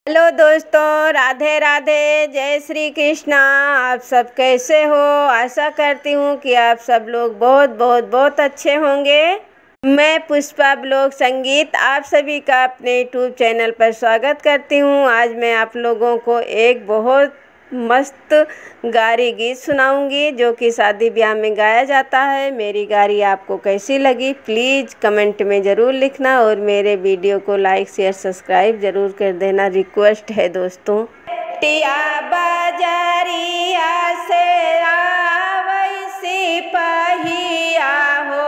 Hello दोस्तों, राधे राधे, जय श्री कृष्णा। आप सब कैसे हो? आशा करती हूँ कि आप सब लोग बहुत बहुत बहुत अच्छे होंगे। मैं पुष्पा ब्लॉग संगीत आप सभी का अपने यूट्यूब चैनल पर स्वागत करती हूँ। आज मैं आप लोगों को एक बहुत मस्त गारी गीत सुनाऊंगी जो कि शादी ब्याह में गाया जाता है। मेरी गारी आपको कैसी लगी प्लीज़ कमेंट में ज़रूर लिखना और मेरे वीडियो को लाइक शेयर सब्सक्राइब ज़रूर कर देना, रिक्वेस्ट है दोस्तों। टिया बाजारिया से आवै सिपहिया हो,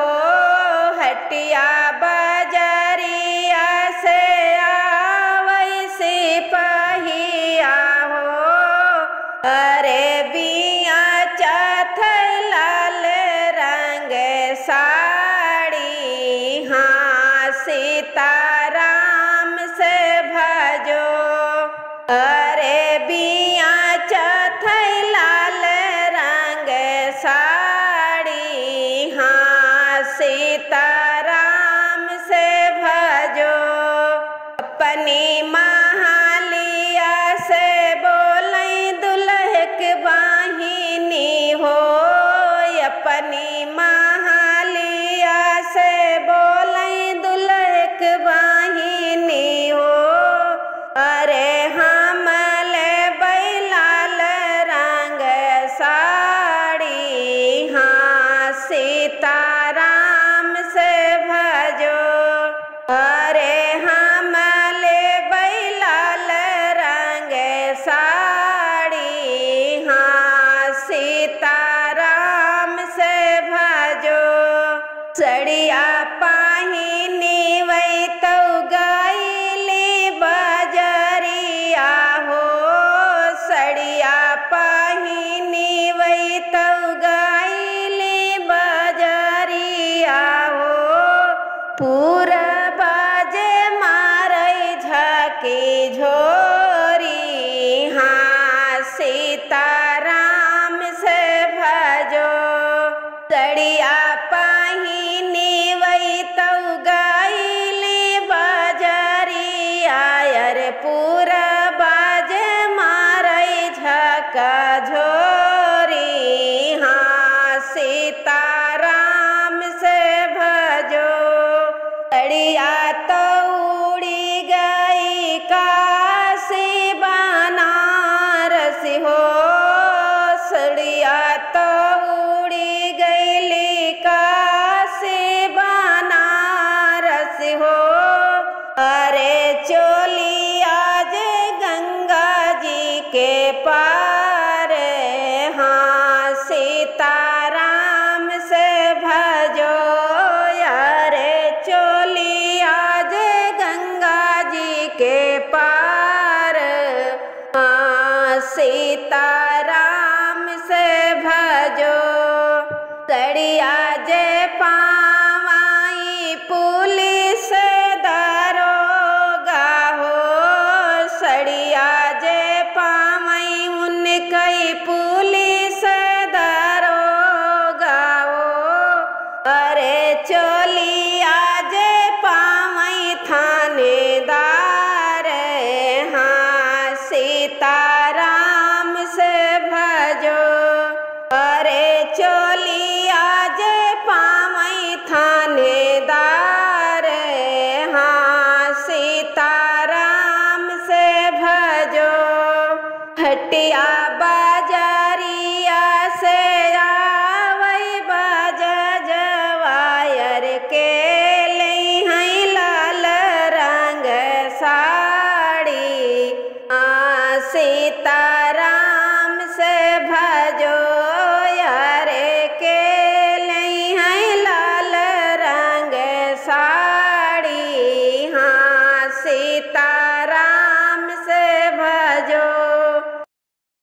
हटिया बाजारिया से आवै सिपहिया हो। अरे बिया चाथ लाल रंग साड़ी, हाँ सीताराम से भजो। अरे बिया चाथ लाल रंग साड़ी, हाँ सीताराम से भजो। अपनी महालिया से बोलै दुल्हक बाहिनी हो, अपनी महालिया से बोलै दुल्हक बाहिनी हो। अरे हम लेबै लाल रंग साड़ी, हाँ सीताराम से भजो। अरे हम लेबै लाल रंग साड़ी, हाँ सीताराम से भजो। सड़िया पहिनी वै तो गईली बजरिया हो, सड़िया पहिनी वै तो गईली बजरिया हो। पूरा बाजे मारै झकी झोरी, हाँ सीताराम से भजो। सड़िया पहिनी वै तो गईली बजरिया, अरे पूरा बाजे मारै झका झोरी, हाँ सीताराम से भजो। सड़िया तो उड़ी गई काशी बनारस हो, सड़िया तो उड़ी गईली काशी बनारस हो। अरे चोली आज गंगा जी के पार, हाँ सीताराम से भजो। अरे चोली आज गंगा जी के पार, हाँ सीताराम से भजो। सड़िया जे पावाई पुलिस दरोगा हो, सड़िया जे पावई उनकई पुलिस दरोगा हो। अरे चोली आज पावई थानेदार, हाँ सीताराम से भजो। अरे चोली आज पावई थानेदार, हाँ सीताराम से भजो। हटिया बाजारिया से आवै बाजा जवायर के लई हैं लाल रंग साड़ी, हाँ सीताराम